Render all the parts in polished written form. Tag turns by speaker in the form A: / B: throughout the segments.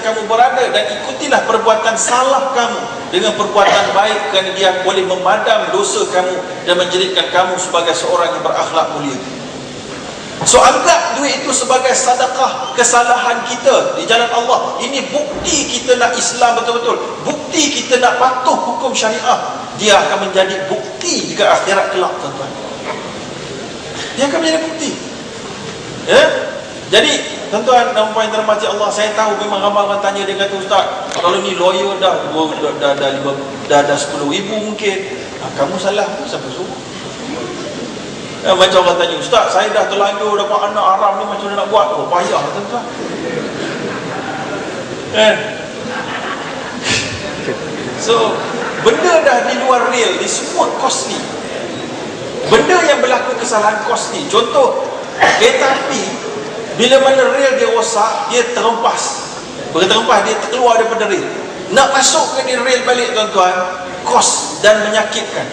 A: kamu berada, dan ikutilah perbuatan salah kamu dengan perbuatan baik, kerana dia boleh memadam dosa kamu dan menjadikan kamu sebagai seorang yang berakhlak mulia. So anggap duit itu sebagai sedekah kesalahan kita di jalan Allah. Ini bukti kita nak Islam betul-betul, bukti kita nak patuh hukum syariah. Dia akan menjadi bukti jika akhirat kelak, tuan-tuan. Dia akan menjadi bukti. Ya? Jadi tuan-tuan dan puan yang dirahmati Allah, saya tahu memang ramai orang tanya, dia kata, Ustaz, kalau ni lawyer dah 10,000 mungkin. Kamu salah, siapa suruh? Macam orang tanya, Ustaz, saya dah terlanjur dapat anak haram ni, macam mana nak buat? Oh, payah, tuan-tuan. So, benda dah di luar real, di semua costly. Benda yang berlaku kesalahan costly. Contoh, kereta api, bila mana rel dia rosak, dia terempas. Bila terempas, dia keluar daripada rel. Nak masuk ke dia rel balik, tuan-tuan, kos dan menyakitkan.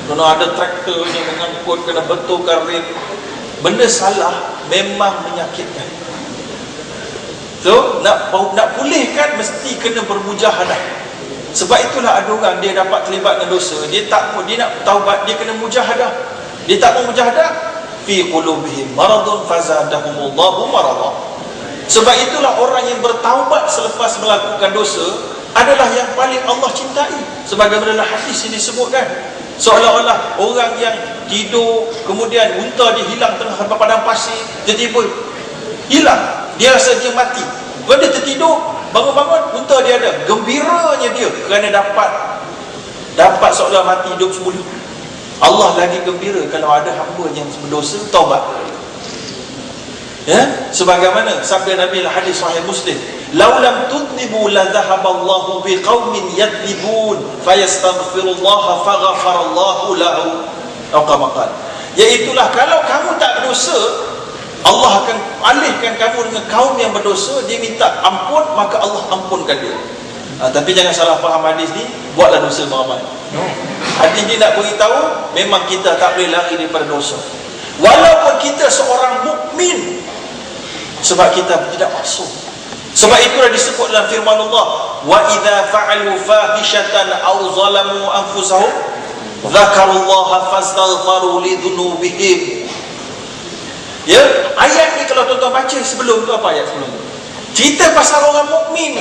A: Kena ada traktor yang mengangkut, kena betulkan rel. Benda salah memang menyakitkan. So, nak pulihkan mesti kena bermujahadah. Sebab itulah ada orang dia dapat terlibat dengan dosa, dia nak taubat, dia kena mujahadah. Dia tak mau mujahadah, fi qulubihim maradun fazadahumullahu marada. Sebab itulah orang yang bertaubat selepas melakukan dosa adalah yang paling Allah cintai. Sebagaimana hadis ini disebutkan, seolah-olah orang yang tidur, kemudian unta dia hilang tengah padang pasir, tiba-tiba hilang, dia rasa dia mati. Bila dia tertidur, bangun-bangun, unta dia ada. Gembiranya dia kerana dapat seolah mati hidup semula. Allah lagi gembira kalau ada hamba yang berdosa taubat. Ya, sebagaimana sabda Nabi hadis sahih Muslim, "Lau lam tudnibu la dhahaballahu bi qaumin yadnibun fayastaghfirullaha faghfarallahu lahu." Atau kama qala, iaitulah kalau kamu tak berdosa, Allah akan alihkan kamu dengan kaum yang berdosa, dia minta ampun, maka Allah ampunkan dia. Tapi jangan salah faham hadis ni, buatlah dosa beramai. Hadis ni nak beritahu, memang kita tak boleh lari daripada dosa. Walaupun kita seorang mukmin, sebab kita tidak maksum. Sebab itulah disebut dalam firman Allah, wa idza fa'alu fahishatan aw zalamu anfusahum dzakarullaha fastaghfaru lidzunubihim. Ya, ayat ni kalau tuan-tuan baca sebelum tu, apa ayat sebelum tu? Cerita pasal orang mukmin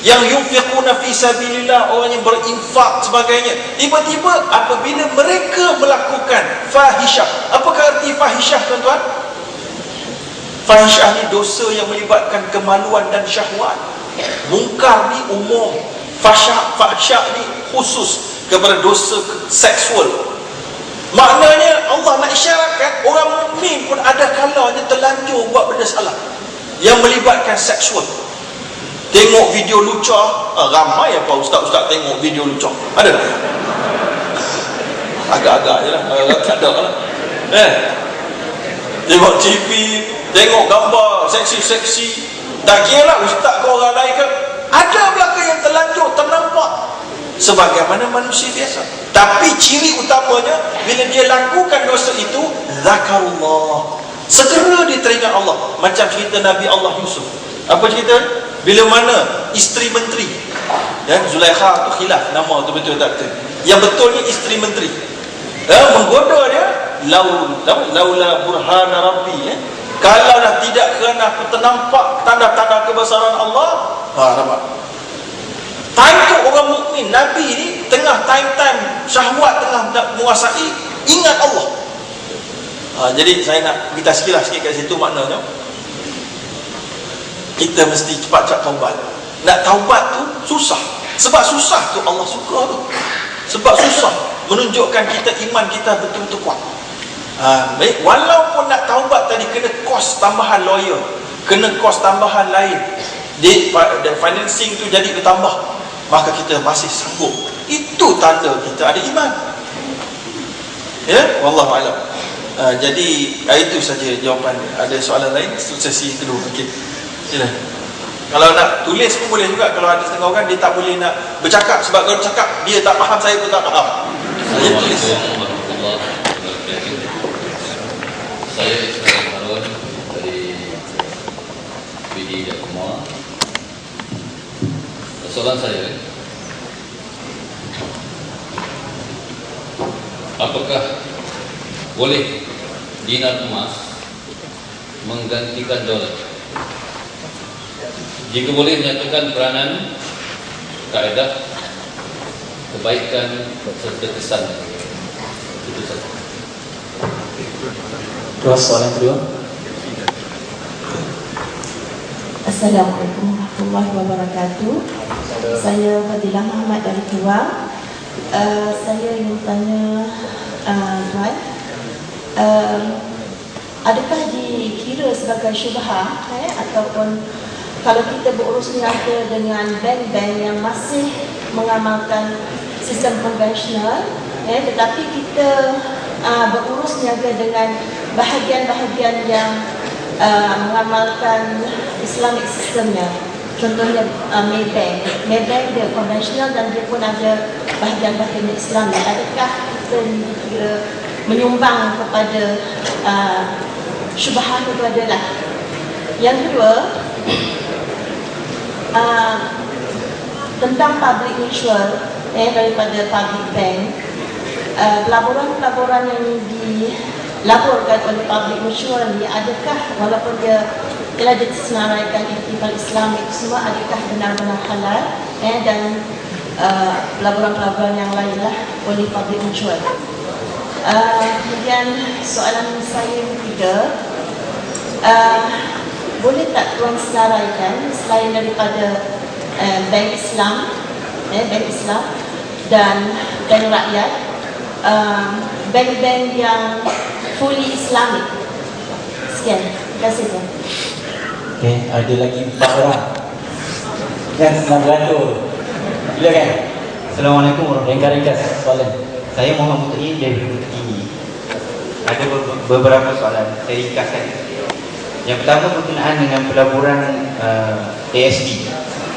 A: yang yunfiquna fi sabilillah, orang yang berinfak sebagainya. Tiba-tiba apabila mereka melakukan fahisyah. Apakah arti fahisyah, tuan-tuan? Fahisyah ni dosa yang melibatkan kemaluan dan syahwat. Mungkar ni umum, fahsyah ni khusus kepada dosa seksual. Maknanya Allah nak isyaratkan orang mukmin pun ada kalanya terlanjur buat benda salah yang melibatkan seksual. Tengok video lucah, ramai apa ustaz-ustaz tengok video lucah? Ada? Agak-agak je lah, tak ada lah. Tengok TV, tengok gambar seksi-seksi, tak kira lah ustaz ke orang lain ke, ada belakang yang terlanjur, ternampak sebagaimana manusia biasa. Tapi ciri utamanya, bila dia lakukan dosa itu, zakarullah, segera dia teringat Allah. Macam cerita Nabi Allah Yusuf. Apa cerita? Bila mana isteri menteri, ya, Zulaikha tu khilaf nama tu betul tak betul, yang betulnya isteri menteri, menggoda dia, laula burhana rabbi, kalau dah tidak kerana aku ternampak tanda-tanda kebesaran Allah. Nampak? Time tu orang mukmin, Nabi ni tengah time-time syahwat tengah menguasai, ingat Allah. Jadi saya nak kita sikit kat situ maknanya, kita mesti cepat-cepat taubat. Nak taubat tu susah. Sebab susah tu Allah suka tu. Sebab susah menunjukkan kita iman kita betul-betul kuat. Baik, walaupun nak taubat tadi kena kos tambahan lawyer, kena kos tambahan lain, financing tu jadi bertambah, maka kita masih sanggup. Itu tanda kita ada iman. Ya, wallahu a'lam. Jadi itu saja jawapan. Ada soalan lain? Sesi kedua. Okey. Sila. Kalau nak tulis pun boleh juga. Kalau ada setengah orang dia tak boleh nak bercakap, sebab kalau bercakap dia tak faham, saya pun tak faham. Saya tulis.
B: Saya Ismail Harun dari BD Jakarta. Soalan saya, apakah boleh dinar emas menggantikan dolar? Jika boleh, nyatakan peranan, kaedah, kebaikan serta kesan. Itu saja.
C: Terus soalan kedua.
D: Assalamualaikum warahmatullahi wabarakatuh. Saya Fadilah Muhammad dari Keluang. Saya ingin tanya Tuan, adakah dikira sebagai syubhah ataupun kalau kita berurus niaga dengan bank-bank yang masih mengamalkan sistem konvensional, tetapi kita berurus niaga dengan bahagian-bahagian yang mengamalkan Islamic sistemnya. Contohnya Maybank dia konvensional dan dia pun ada bahagian-bahagian Islam. Adakah kita dikira menyumbang kepada syubhat itu adalah? Yang kedua, tentang public mutual daripada public bank, pelaburan-pelaburan yang dilaporkan oleh public mutual ni, adakah walaupun dia telah disenaraikan ihtifal Islam itu semua, adakah benar-benar halal dan pelaburan-pelaburan yang lainlah oleh public mutual. Kemudian soalan saya ketiga, boleh tak tuan senaraikan selain daripada bank Islam dan bank rakyat, bank-bank yang fully Islamic? Sekian, terima kasih tuan.
C: Okey, ada lagi 4 orang. Kan senang beratur. Silakan.
E: Assalamualaikum warahmatullahi wabarakatuh.
C: Ringkas soalan.
E: Saya Muhammad Mutri dari Bukit Tinggi. Ada beberapa soalan, saya ringkaskan. Yang pertama berkenaan dengan pelaburan ASB,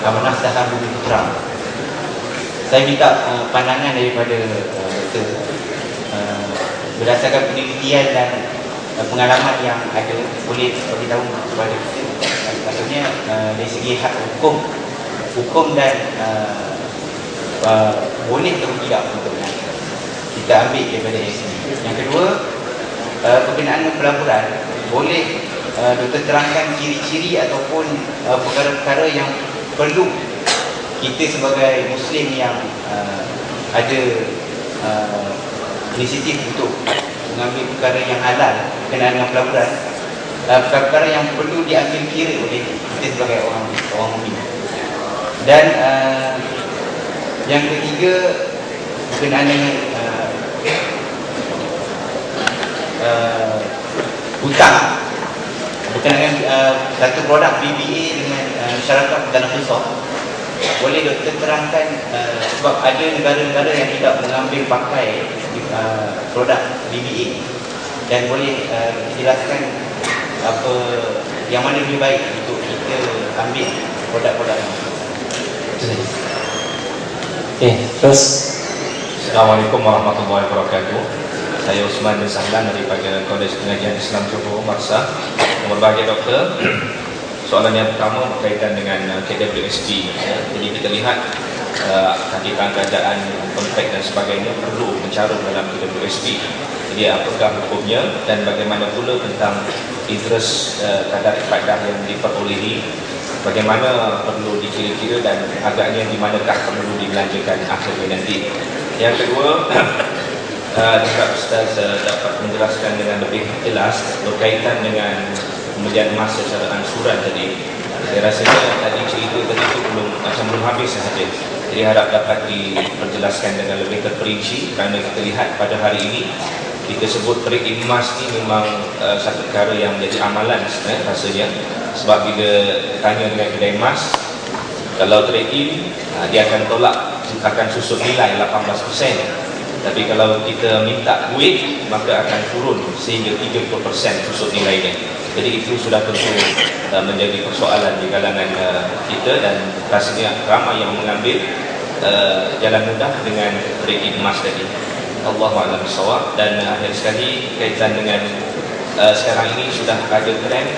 E: Amanah Saham Bumi Putra. Saya minta pandangan daripada Doktor berdasarkan penelitian dan pengalaman yang ada, boleh beritahu kepada kita. Maksudnya dari segi hak hukum dan boleh atau tidak untuk kita ambil daripada ASB. Yang kedua, berkenaan dengan pelaburan, boleh Doktor terangkan ciri-ciri ataupun perkara-perkara yang perlu kita sebagai Muslim yang ada inisiatif untuk mengambil perkara yang halal berkenaan dengan pelaburan, perkara-perkara yang perlu diambil kira oleh kita sebagai orang mukmin. Dan yang ketiga berkenaan dengan hutang berkenaan dengan satu produk BBA dengan syarikat dalam kisah. Boleh Doktor terangkan sebab ada negara-negara yang tidak mengambil pakai produk BBA, dan boleh jelaskan apa yang mana lebih baik untuk kita ambil produk-produk ini.
C: Okey, terus.
F: Assalamualaikum warahmatullahi wabarakatuh. Saya Usman bin Sahlan daripada Kolej Pengajian Islam Johor, Marsah. Yang berbahagia Doktor, soalan yang pertama berkaitan dengan KWSP. Jadi kita lihat kakitan kerajaan, kontrak dan sebagainya perlu mencarum dalam KWSP. Jadi apakah hukumnya dan bagaimana pula tentang interest kadar faedah yang diperolehi, bagaimana perlu dikira-kira dan agaknya di manakah perlu dibelanjakan akhirnya nanti. Yang kedua, jika Ustaz dapat menjelaskan dengan lebih jelas berkaitan dengan pembelian emas secara ansuran tadi. Saya rasanya tadi cerita tadi itu belum habis sahaja. Jadi harap dapat diperjelaskan dengan lebih terperinci, kerana kita lihat pada hari ini kita sebut trade emas ni memang satu perkara yang menjadi amalan rasanya. Sebab bila tanya dengan kedai emas, kalau trade in dia akan tolak, akan susut nilai 18%. Tapi kalau kita minta duit, maka akan turun sehingga 30% susut nilainya. Jadi itu sudah tentu menjadi persoalan di kalangan kita, dan rasanya ramai yang mengambil jalan mudah dengan trade emas tadi. Allahu a'lam bishawab. Dan akhir sekali kaitan dengan sekarang ini sudah ada trend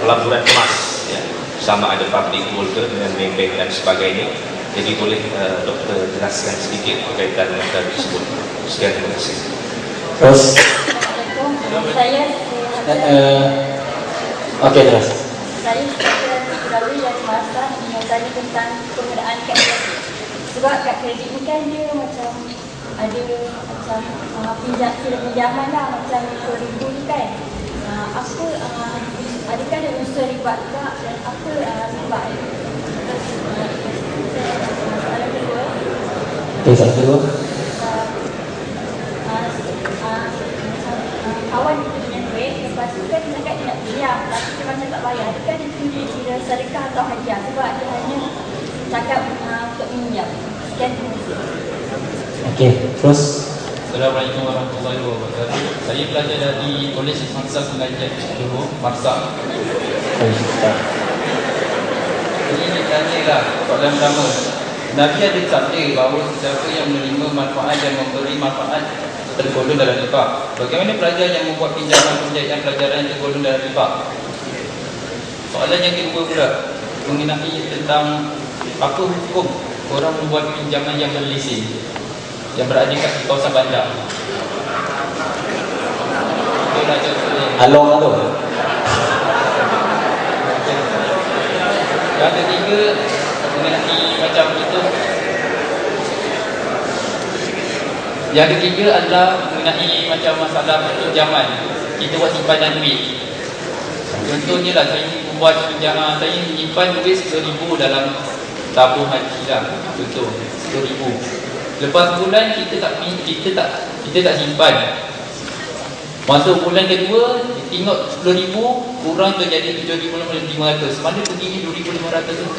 F: pelaburan emas, ya. sama ada public goal ke dengan bank dan sebagainya. Jadi boleh doktor jelaskan sedikit berkaitan dengan hal tersebut. Sekian, terima kasih.
C: Terus
G: Saya
C: okey, terus.
G: saya pegawai dari masa yang tanya tentang penggunaan kad kredit. Sebab kad kredit ni kan dia macam ada macam pinjaman lah macam RM1,000 ni kan. Adakah ada unsur riba juga dan apa riba? Soalan kedua.
C: Soalan kedua.
G: Kawan kita punya duit, lepas tu kan dia cakap dia nak pinjam, tapi dia macam tak bayar. Adakah dia boleh kira sedekah atau hadiah? Sebab dia hanya cakap untuk pinjam. Sekian, terima kasih.
C: Okey, terus.
B: Assalamualaikum warahmatullahi wabarakatuh. Saya pelajar dari Kolej Madrasah Pengajian Johor, Marsa. Ini ditanyalah soalan pertama. Nabi ada sabda bahawa siapa yang menerima manfaat dan memberi manfaat tergolong dalam riba. Bagaimana pelajar yang membuat pinjaman pembiayaan pelajaran yang tergolong dalam riba? Soalan yang kedua pula mengenai tentang apa hukum orang membuat pinjaman yang berlesen yang berada di kawasan bandar. Itu nak jawab.
C: Along.
B: Yang ketiga mengenai macam itu. Yang ketiga adalah mengenai macam masalah pinjaman. Kita buat simpanan duit. Contohnya lah saya membuat pinjaman, saya menyimpan duit RM10,000 dalam tabung haji lah. Contoh RM10,000. Lepas bulan kita tak simpan. Masuk bulan kedua, tengok RM10,000 kurang tu jadi RM7,500. Mana pergi RM2,500 tu?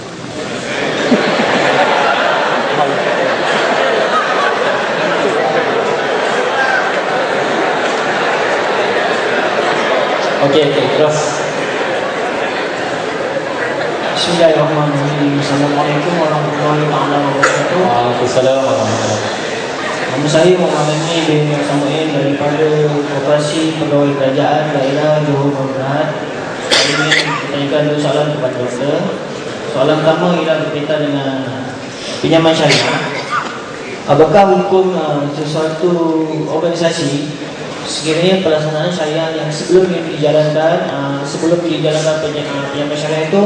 C: Okey, terus.
H: Bismillahirrahmanirrahim. Assalamualaikum warahmatullahi wabarakatuh.
C: Waalaikumsalam warahmatullahi wabarakatuh.
H: Nama saya Muhammad Ami bin Samuel daripada Koperasi Pegawai Kerajaan Daerah Johor Bahru Berhad. Saya ingin bertanyakan dua soalan kepada doktor. Soalan pertama ialah berkaitan dengan pinjaman syariah. Apakah hukum sesuatu organisasi sekiranya pelaksanaan syariah yang sebelum dijalankan pinjaman syariah itu,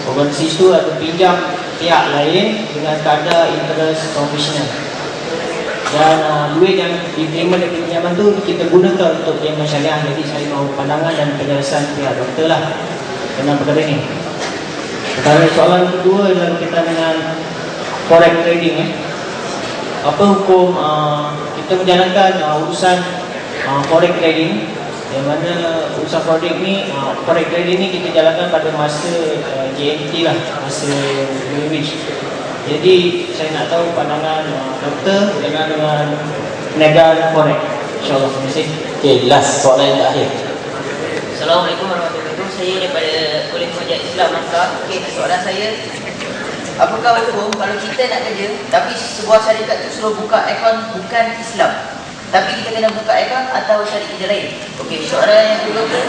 H: organisasi itu ada pinjam pihak lain dengan kadar interest profesional, dan duit yang diterima dari pinjaman itu kita gunakan untuk pinjaman syariah. Jadi saya mahu pandangan dan penjelasan pihak doktor lah tentang perkara ini. Soalan kedua adalah berkaitan dengan forex trading. Apa hukum kita menjalankan urusan forex trading, yang mana usaha forex trading ni kita jalankan pada masa JNT lah, masa Greenwich. Jadi saya nak tahu pandangan doktor dengan perniagaan forex. InsyaAllah. Terima kasih.
C: Okey, last soalan yang terakhir.
I: Assalamualaikum warahmatullahi wabarakatuh. Saya daripada Kolej Pengajian Islam Marsa. Okey, soalan saya, apakah hukum kalau kita nak kerja tapi sebuah syarikat tu suruh buka akaun bukan Islam, tapi kita kena buka akaun atau cari kerja lain? Okey, soalan yang kedua tu,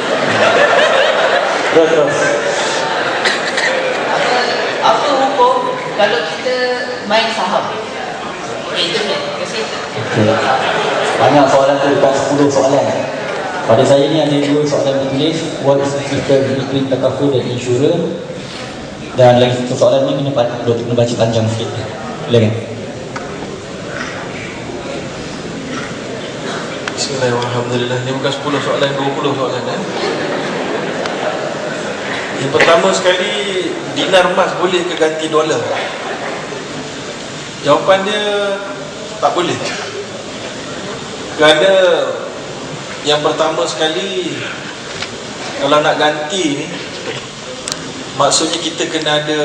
C: Terus.
I: apa hukum kalau kita main saham? Okey, itu dia. Terima kasih.
C: Banyak soalan tu, dekat 10 soalan. Pada saya ni ada 2 soalan tertulis. What is the difference between takaful dan insurance? Dan lagi satu soalan ni kena baca panjang sikit. Silakan.
A: Bismillahirrahmanirrahim. Ini bukan 10 soalan, 20 soalan. Yang pertama sekali, dinar emas boleh ke ganti dolar? Jawapan dia tak boleh. Kerana yang pertama sekali, kalau nak ganti ni, maksudnya kita kena ada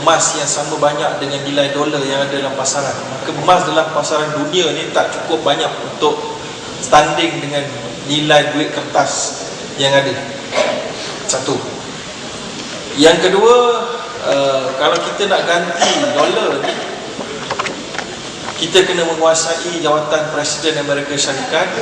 A: emas yang sama banyak dengan nilai dolar yang ada dalam pasaran. Maka emas dalam pasaran dunia ni tak cukup banyak untuk standing dengan nilai duit kertas yang ada. Satu. Yang kedua, kalau kita nak ganti dolar ni, kita kena menguasai jawatan Presiden Amerika Syarikat